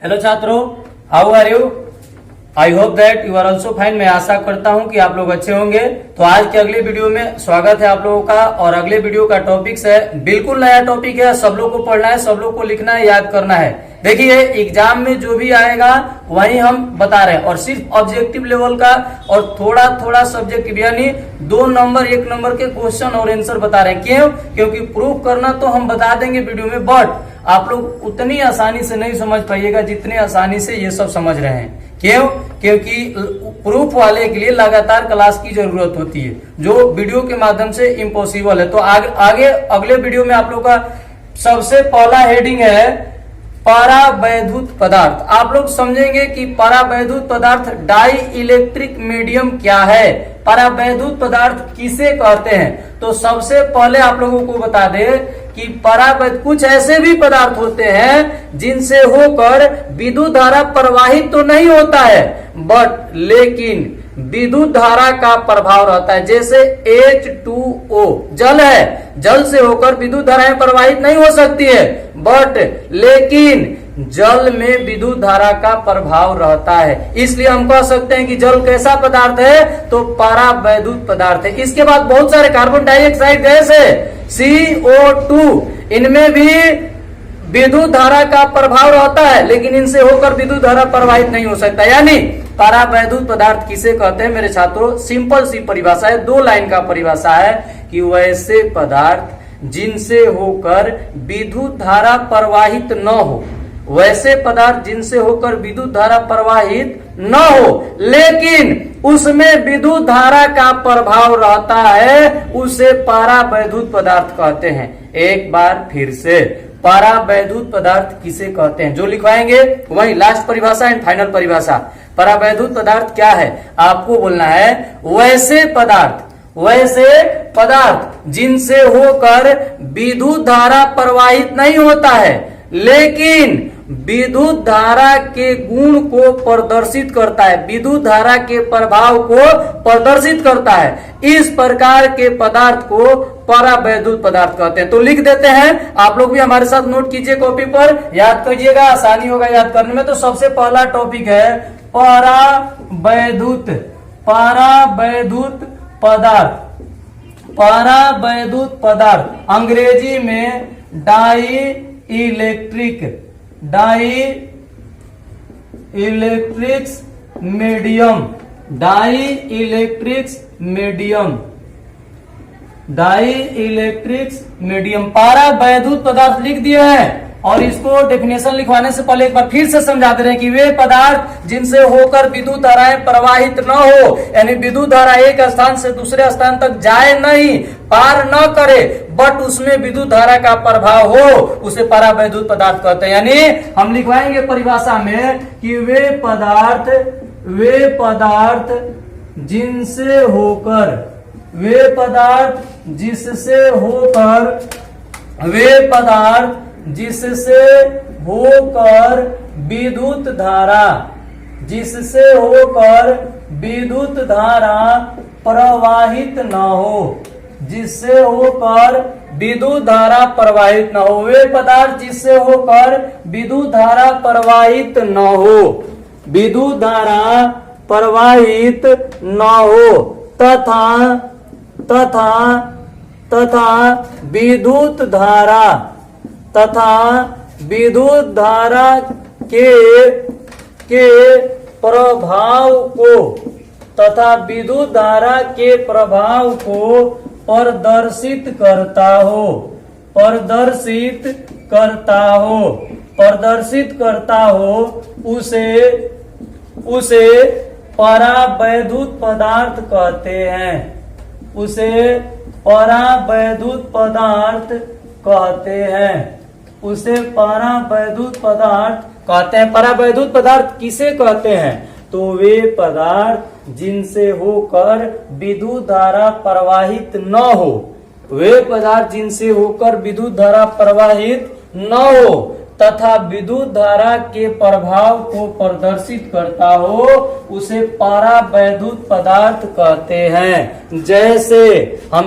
Hello छात्रों, how are you? I hope that you are also fine. मैं आशा करता हूं कि आप लोग अच्छे होंगे। तो आज के अगले वीडियो में स्वागत है आप लोगों का। और अगले वीडियो का टॉपिक है, बिल्कुल नया टॉपिक है। सब लोग को पढ़ना है, सब लोग को लिखना है, याद करना है। देखिए, एग्जाम में जो भी आएगा वही हम बता रहे हैं, और सिर्फ ऑब्जेक्टिव लेवल का और थोड़ा थोड़ा सब्जेक्टिव, यानी 2 नंबर 1 नंबर के क्वेश्चन और आंसर बता रहे हैं। क्यों? क्योंकि प्रूफ करना तो हम बता देंगे वीडियो में, बट आप लोग उतनी आसानी से नहीं समझ पाइएगा जितनी आसानी से ये सब समझ रहे हैं। क्यों? क्योंकि प्रूफ वाले के लिए लगातार क्लास की जरूरत होती है, जो वीडियो के माध्यम से इम्पॉसिबल है। तो आगे अगले वीडियो में आप लोग का सबसे पहला हेडिंग है परावैद्युत पदार्थ। आप लोग समझेंगे कि परावैद्युत पदार्थ डाई इलेक्ट्रिक मीडियम क्या है, परावैद्युत पदार्थ किसे कहते हैं। तो सबसे पहले आप लोगों को बता दे कि परावैद्युत कुछ ऐसे भी पदार्थ होते हैं जिनसे होकर विद्युत धारा प्रवाहित तो नहीं होता है, बट लेकिन विद्युत धारा का प्रभाव रहता है। जैसे H2O जल है, जल से होकर विद्युत धाराएं प्रवाहित नहीं हो सकती है, बट लेकिन जल में विद्युत धारा का प्रभाव रहता है। इसलिए हम कह सकते हैं कि जल कैसा पदार्थ है, तो परावैद्युत पदार्थ है। इसके बाद बहुत सारे कार्बन डाइऑक्साइड गैस है, CO2, इनमें भी विद्युत धारा का प्रभाव रहता है, लेकिन इनसे होकर विद्युत धारा प्रवाहित नहीं हो सकता। यानी परावैद्युत पदार्थ किसे कहते हैं मेरे छात्रों? सिंपल सी परिभाषा है, 2 लाइन का परिभाषा है कि वैसे पदार्थ जिनसे होकर विद्युत धारा प्रवाहित न हो, वैसे पदार्थ जिनसे होकर विद्युत धारा प्रवाहित न हो लेकिन उसमें विद्युत धारा का प्रभाव रहता है, उसे परावैद्युत पदार्थ कहते हैं। एक बार फिर से, परावैद्युत पदार्थ किसे कहते हैं, जो लिखवाएंगे वही लास्ट परिभाषा एंड फाइनल परिभाषा। परावैद्युत पदार्थ क्या है आपको बोलना है, वैसे पदार्थ जिनसे होकर विद्युत धारा प्रवाहित नहीं होता है, लेकिन विद्युत धारा के गुण को प्रदर्शित करता है, विद्युत धारा के प्रभाव को प्रदर्शित करता है। इस प्रकार के पदार्थ को परावैद्युत पदार्थ कहते हैं। तो लिख देते हैं, आप लोग भी हमारे साथ नोट कीजिए, कॉपी पर याद करिएगा, आसानी होगा याद करने में। तो सबसे पहला टॉपिक है परावैद्युत पदार्थ। परावैद्युत पदार्थ अंग्रेजी में डाई इलेक्ट्रिक्स मीडियम परावैद्युत पदार्थ लिख दिए हैं। और इसको डेफिनेशन लिखवाने से पहले एक बार फिर से समझा दे रहे हैं कि वे पदार्थ जिनसे होकर विद्युत धाराएं प्रवाहित न हो, यानी विद्युत धारा एक स्थान से दूसरे स्थान तक जाए नहीं, पार न करे, बट उसमें विद्युत धारा का प्रभाव हो, उसे परावैद्युत पदार्थ कहते हैं। यानी हम लिखवाएंगे परिभाषा में कि वे पदार्थ जिनसे होकर विद्युत धारा प्रवाहित न हो, वे पदार्थ जिससे होकर विद्युत धारा प्रवाहित न हो तथा विद्युत धारा के प्रभाव को प्रदर्शित करता हो उसे परावैद्युत पदार्थ कहते हैं। परावैद्युत पदार्थ किसे कहते हैं? तो वे पदार्थ जिनसे होकर विद्युत धारा प्रवाहित न हो, तथा विद्युत धारा के प्रभाव को प्रदर्शित करता हो, उसे परावैद्युत पदार्थ कहते हैं।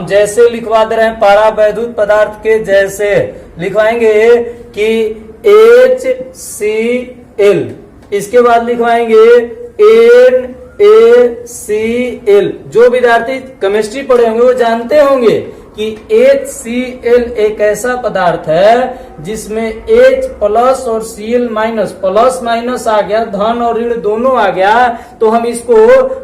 जैसे लिखवा दे रहे हैं, परावैद्युत पदार्थ के जैसे लिखवाएंगे कि HCl एल। इसके बाद लिखवाएंगे NaCl। जो विद्यार्थी केमिस्ट्री पढ़े होंगे वो जानते होंगे कि HCl एक ऐसा पदार्थ है जिसमें H प्लस और Cl माइनस, प्लस माइनस आ गया, धन और ऋण दोनों आ गया, तो हम इसको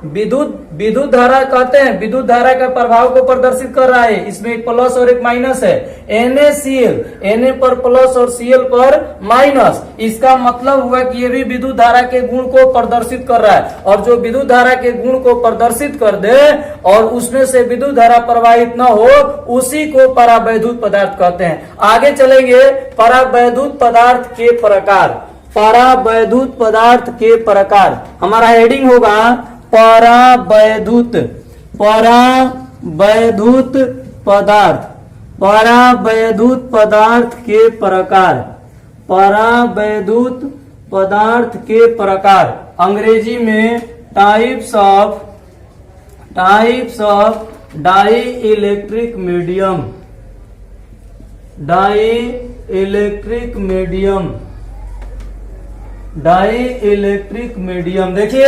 विद्युत धारा कहते हैं। विद्युत धारा का प्रभाव को प्रदर्शित कर रहा है। इसमें एक प्लस और एक माइनस है। NaCl, Na पर प्लस और Cl पर माइनस, इसका मतलब हुआ कि ये भी विद्युत धारा के गुण को प्रदर्शित कर रहा है। और जो विद्युत धारा के गुण को प्रदर्शित कर दे और उसमें से विद्युत धारा प्रवाहित न हो, उसी को परावैद्युत पदार्थ कहते हैं। आगे चलेंगे परावैद्युत पदार्थ के प्रकार। परावैद्युत पदार्थ के प्रकार, हमारा हेडिंग होगा परावैद्युत, परावैद्युत पदार्थ, परावैद्युत पदार्थ के प्रकार, परावैद्युत पदार्थ के प्रकार, अंग्रेजी में types of dielectric medium, dielectric medium, dielectric medium. देखिए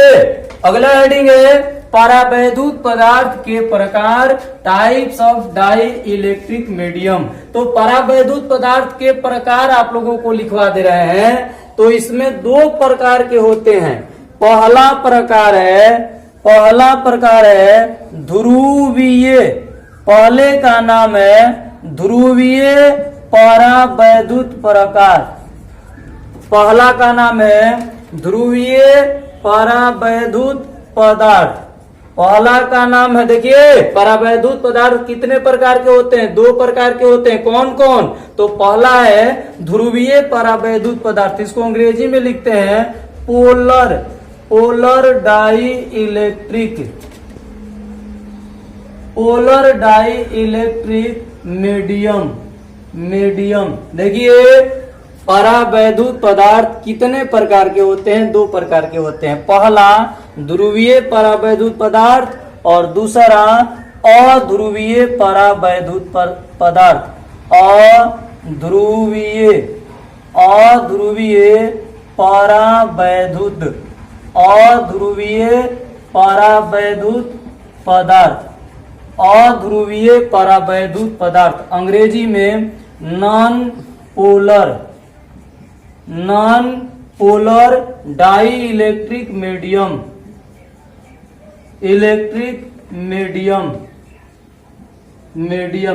अगला हेडिंग है परावैद्युत पदार्थ के प्रकार, types of dielectric medium. तो परावैद्युत पदार्थ के प्रकार आप लोगों को लिखवा दे रहे हैं। तो इसमें दो प्रकार के होते हैं। पहला प्रकार है ध्रुवीय, पहले का नाम है ध्रुवीय परावैद्युत प्रकार। पहला का नाम है ध्रुवीय परावैद्युत पदार्थ। पहला का नाम है, देखिए परावैद्युत पदार्थ कितने प्रकार के होते हैं? दो प्रकार के होते हैं। कौन कौन? तो पहला है ध्रुवीय परावैद्युत पदार्थ, इसको अंग्रेजी में लिखते हैं polar dielectric, polar dielectric medium. देखिए परावैद्युत पदार्थ कितने प्रकार के होते हैं? दो प्रकार के होते हैं। पहला ध्रुवीय परावैद्युत पदार्थ और दूसरा अध्रुवीय परावैद्युत पदार्थ। अध्रुवीय परावैद्युत, अध्रुवीय परावैद्युत पदार्थ, अध्रुवीय परावैद्युत पदार्थ, अंग्रेजी में non polar dielectric medium.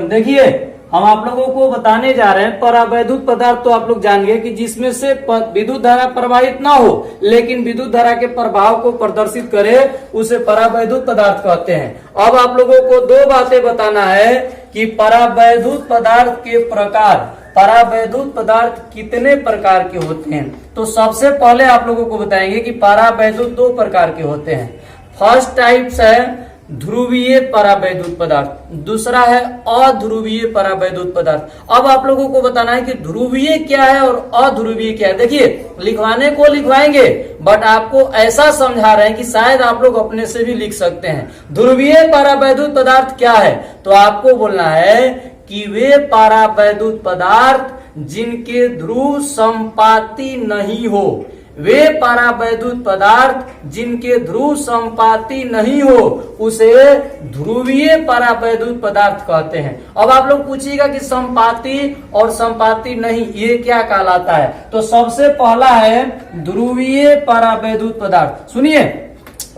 देखिए हम आप लोगों को बताने जा रहे हैं परावैद्युत पदार्थ, तो आप लोग जान गए कि जिसमें से विद्युत धारा प्रवाहित ना हो लेकिन विद्युत धारा के प्रभाव को प्रदर्शित करे, उसे परावैद्युत पदार्थ कहते हैं। अब आप लोगों को दो बातें बताना है कि परावैद्युत पदार्थ के प्रकार, परावैद्युत पदार्थ कितने प्रकार के होते हैं। तो सबसे पहले आप लोगों को बताएंगे कि परावैद्युत दो प्रकार के होते हैं। फर्स्ट टाइप्स है ध्रुवीय परावैद्युत पदार्थ, दूसरा है अध्रुवीय परावैद्युत पदार्थ। अब आप लोगों को बताना है कि ध्रुवीय क्या है और अध्रुवीय क्या है। देखिए लिखवाने को लिखवाएंगे बट आपको ऐसा समझा रहे हैं कि शायद आप लोग अपने से भी लिख सकते हैं। ध्रुवीय परावैद्युत पदार्थ क्या है? तो आपको बोलना है कि वे परावैद्युत पदार्थ जिनके ध्रुव संपाती नहीं हो, वे परावैद्युत पदार्थ जिनके ध्रुव संपाती नहीं हो, उसे ध्रुवीय परावैद्युत पदार्थ कहते हैं। अब आप लोग पूछिएगा कि संपाती और संपाती नहीं ये क्या कहलाता है? तो सबसे पहला है ध्रुवीय परावैद्युत पदार्थ। सुनिए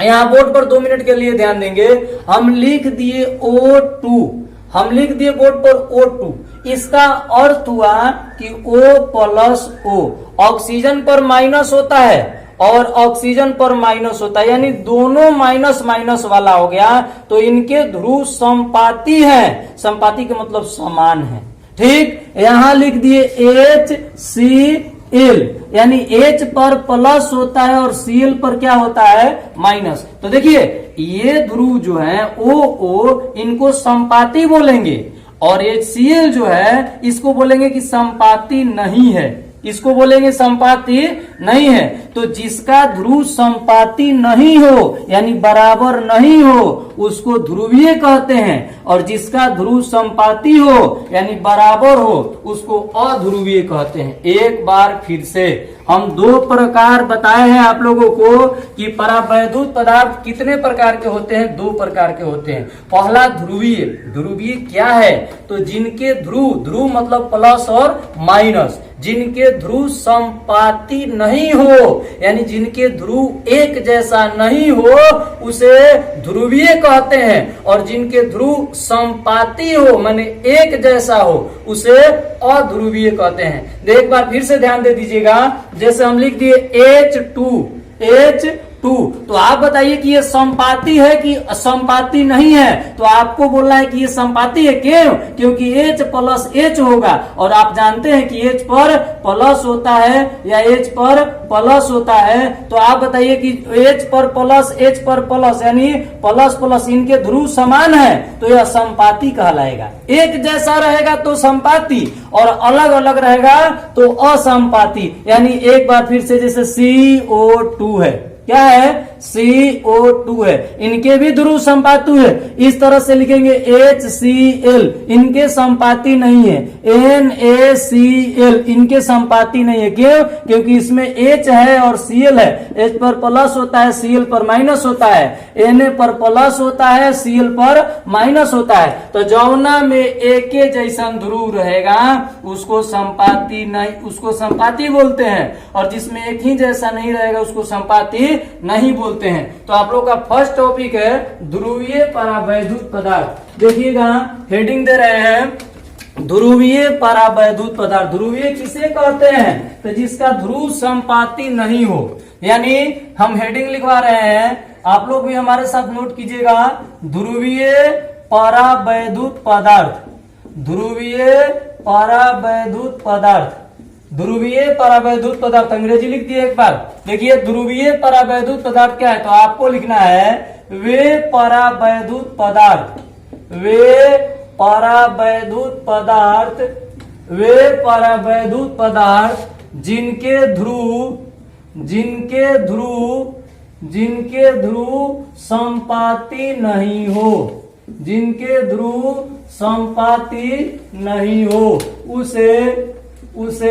यहाँ बोर्ड पर 2 मिनट के लिए ध्यान देंगे। हम लिख दिए O2, हम लिख दिए बोर्ड पर O2। इसका अर्थ हुआ कि O+O, ऑक्सीजन पर माइनस होता है और ऑक्सीजन पर माइनस होता है, यानी दोनों माइनस माइनस वाला हो गया, तो इनके ध्रुव संपाती हैं। संपाती का मतलब समान है। ठीक, यहां लिख दिए HCl, यानी H पर प्लस होता है और Cl पर क्या होता है? माइनस। तो देखिए ये ध्रुव जो है OO, इनको संपाती बोलेंगे और HCl जो है इसको बोलेंगे कि संपाती नहीं है, इसको बोलेंगे संपाती नहीं है। तो जिसका ध्रुव समपाती नहीं हो यानी बराबर नहीं हो उसको ध्रुवीय कहते हैं, और जिसका ध्रुव समपाती हो यानी बराबर हो उसको अध्रुवीय कहते हैं। एक बार फिर से हम दो प्रकार बताए हैं आप लोगों को कि परावैद्युत पदार्थ कितने प्रकार के होते हैं, दो प्रकार के होते हैं। पहला ध्रुवीय। ध्रुवीय क्या है? तो जिनके ध्रुव मतलब प्लस और माइनस, जिनके ध्रुव समपाती नहीं हो यानी जिनके ध्रुव एक जैसा नहीं हो उसे ध्रुवीय कहते हैं, और जिनके ध्रुव समपाती हो माने एक जैसा हो उसे अध्रुवीय कहते हैं। एक बार फिर से ध्यान दे दीजिएगा, जैसे हम लिख दिए H2 तो आप बताइए कि ये समपाती है कि असंपाती नहीं है? तो आपको बोलना है कि ये समपाती है। क्यों? क्योंकि H प्लस H होगा, और आप जानते हैं कि H पर प्लस होता है या H पर प्लस होता है। तो आप बताइए कि H पर प्लस H पर प्लस यानी प्लस प्लस इनके ध्रुव समान है तो यह समपाती कहलाएगा। एक जैसा रहेगा तो समपाती और अलग अलग रहेगा तो असंपाती। यानी एक बार फिर से जैसे CO2 है, क्या है? CO2 है, इनके भी ध्रुव समपाती है। इस तरह से लिखेंगे HCl, इनके समपाती नहीं है। NaCl, इनके समपाती नहीं है। क्यों? क्योंकि इसमें H है और Cl है। H पर प्लस होता है, Cl पर माइनस होता है। Na पर प्लस होता है, Cl पर माइनस होता है। तो जौना में एक जैसा ध्रुव रहेगा उसको समपाती नहीं, उसको समपाती बोलते हैं, और जिसमें एक ही जैसा नहीं रहेगा उसको समपाती नहीं बोलते हैं। तो आप लोग का फर्स्ट टॉपिक है ध्रुवीय परावैद्युत पदार्थ। देखिएगा हेडिंग दे रहे हैं ध्रुवीय परावैद्युत पदार्थ। ध्रुवीय किसे कहते हैं? तो जिसका ध्रुव समपाती नहीं हो। यानी हम हेडिंग लिखवा रहे हैं, आप लोग भी हमारे साथ नोट कीजिएगा, ध्रुवीय परावैद्युत पदार्थ। ध्रुवीय परावैद्युत पदार्थ, ध्रुवीय परावैद्युत पदार्थ अंग्रेजी लिख दिए एक बार। देखिए ध्रुवीय परावैद्युत पदार्थ क्या है? तो आपको लिखना है वे परावैद्युत पदार्थ, वे परावैद्युत पदार्थ, वे परावैद्युत पदार्थ जिनके ध्रुव समपाती नहीं हो, जिनके ध्रुव समपाती नहीं हो उसे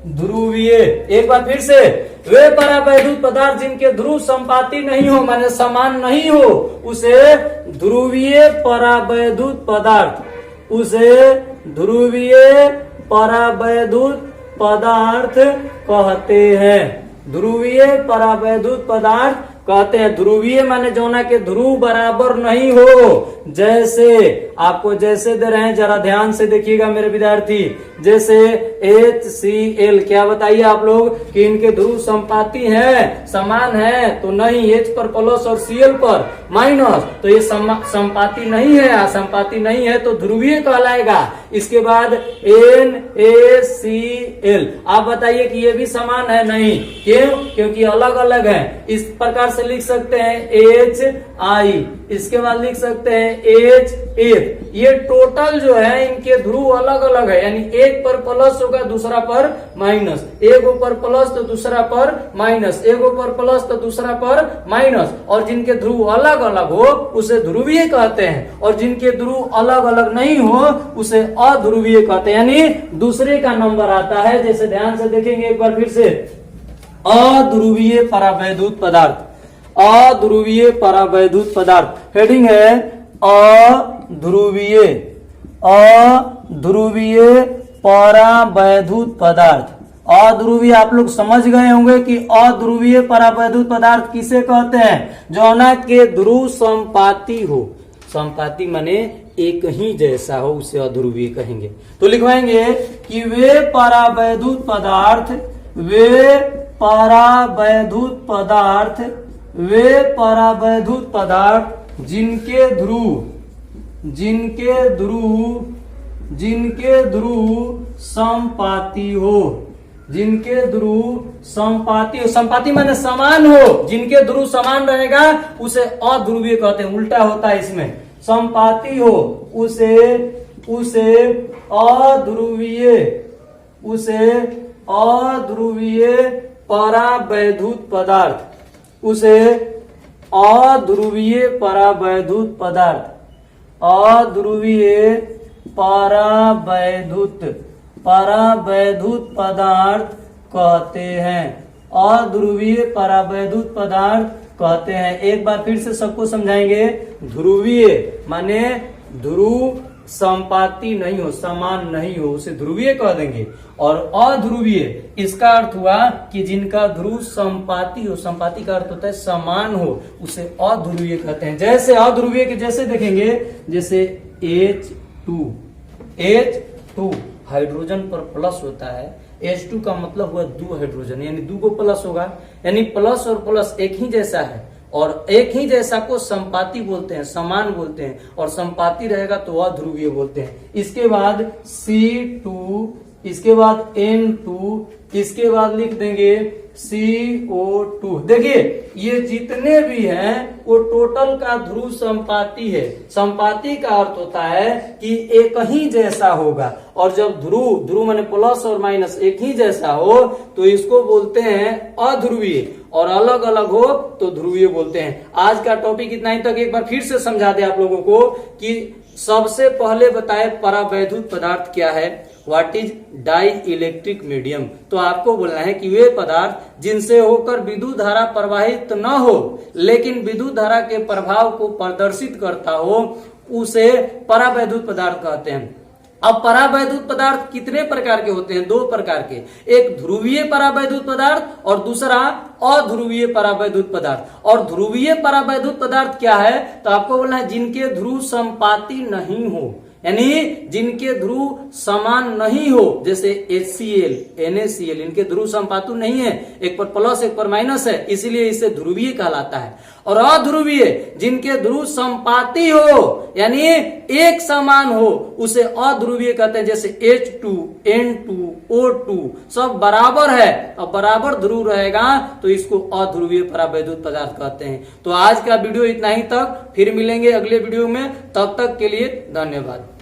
ध्रुवीय। एक बार फिर से, वे परावैद्युत पदार्थ जिनके ध्रुव समपाती नहीं हो माने समान नहीं हो उसे ध्रुवीय परावैद्युत पदार्थ, उसे ध्रुवीय परावैद्युत पदार्थ कहते हैं। ध्रुवीय परावैद्युत पदार्थ कहते हैं। ध्रुवीय माने जौना के ध्रुव बराबर नहीं हो। जैसे आपको जैसे दे रहे हैं, जरा ध्यान से देखिएगा मेरे विद्यार्थी। जैसे HCl, क्या बताइए आप लोग कि इनके ध्रुव समपाती है, समान है? तो नहीं, H पर प्लस और Cl पर माइनस, तो ये समपाती नहीं है। असंपाती नहीं है तो ध्रुवीय कहलाएगा। इसके बाद NaCl, आप बताइए कि ये भी समान है? नहीं। क्यों? क्योंकि अलग अलग है। इस प्रकार से लिख सकते हैं HI, इसके बाद लिख सकते हैं HF। ये टोटल जो है इनके ध्रुव अलग अलग है, यानी एक पर प्लस होगा दूसरा पर माइनस, एक ऊपर प्लस तो दूसरा पर माइनस, एक ऊपर प्लस तो दूसरा पर माइनस। और जिनके ध्रुव अलग अलग हो उसे ध्रुवीय कहते हैं, और जिनके ध्रुव अलग अलग नहीं हो उसे अध्रुवीय कहते हैं। यानी दूसरे का नंबर आता है। जैसे ध्यान से देखेंगे एक बार फिर से, अध्रुवीय परावैद्युत पदार्थ, अध्रुवीय परावैद्युत पदार्थ। हेडिंग है अध्रुवीय, अध्रुवीय परावैद्युत पदार्थ। अध्रुवीय आप लोग समझ गए होंगे कि अध्रुवीय परावैद्युत पदार्थ किसे कहते हैं? जौना के ध्रुव समपाती हो। समपाती माने एक ही जैसा हो उसे अध्रुवीय कहेंगे। तो लिखवाएंगे कि वे परावैद्युत पदार्थ, वे परावैद्युत पदार्थ, वे परावैद्युत पदार्थ जिनके ध्रुव समपाती हो, जिनके ध्रुव समपाती हो। समपाती माने समान हो, जिनके ध्रुव समान रहेगा उसे अध्रुवीय कहते हैं। उल्टा होता है इसमें, समपाती हो उसे अध्रुवीय उसे अध्रुवीय परावैद्युत पदार्थ, उसे अध्रुवीय परावैद्युत पदार्थ, अध्रुवीय परावैद्युत पदार्थ कहते हैं, अध्रुवीय परावैद्युत पदार्थ कहते हैं। एक बार फिर से सबको समझाएंगे। ध्रुवीय माने ध्रुव संपाती नहीं हो, समान नहीं हो, उसे ध्रुवीय कह देंगे। और अध्रुवीय इसका अर्थ हुआ कि जिनका ध्रुव संपाती हो, संपाती का अर्थ होता है समान हो, उसे अध्रुवीय कहते हैं। जैसे अध्रुवीय के जैसे देखेंगे, जैसे H2 हाइड्रोजन पर प्लस होता है, H2 का मतलब हुआ दो हाइड्रोजन, यानी दो को प्लस होगा, यानी प्लस और प्लस एक ही जैसा है, और एक ही जैसा को संपाती बोलते हैं, समान बोलते हैं, और संपाती रहेगा तो अध्रुवीय बोलते हैं। इसके बाद C2, इसके बाद N2, इसके बाद लिख देंगे CO2। देखिए ये जितने भी हैं वो टोटल का ध्रुव संपाती है। संपाती का अर्थ होता है कि एक ही जैसा होगा, और जब ध्रुव माने प्लस और माइनस एक ही जैसा हो तो इसको बोलते हैं अध्रुवीय, और अलग अलग हो तो ध्रुवीय बोलते हैं। आज का टॉपिक इतना ही तक। एक बार फिर से समझा दे आप लोगों को कि सबसे पहले बताए परावैद्युत पदार्थ क्या है, what is dielectric medium. तो आपको बोलना है कि वे पदार्थ जिनसे होकर विद्युत धारा प्रवाहित न हो लेकिन विद्युत धारा के प्रभाव को प्रदर्शित करता हो, उसे परावैद्युत पदार्थ कहते हैं। अब परावैद्युत पदार्थ कितने प्रकार के होते हैं? दो प्रकार के, एक ध्रुवीय परावैद्युत पदार्थ और दूसरा अध्रुवीय परावैद्युत पदार्थ। और ध्रुवीय परावैद्युत पदार्थ क्या है? तो आपको बोलना है जिनके ध्रुव संपाती नहीं हो, यानी जिनके ध्रुव समान नहीं हो, जैसे HCl, NaCl, इनके ध्रुव संपातु नहीं है, एक पर प्लस एक पर माइनस है, इसीलिए इसे ध्रुवीय कहलाता है। और अध्रुवीय जिनके ध्रुव संपाती हो, यानी एक समान हो, उसे अध्रुवीय कहते हैं। जैसे H2, N2, O2 सब बराबर है, अब बराबर ध्रुव रहेगा तो इसको अध्रुवीय परावैद्युत पदार्थ कहते हैं। तो आज का वीडियो इतना ही तक, फिर मिलेंगे अगले वीडियो में, तब तक के लिए धन्यवाद।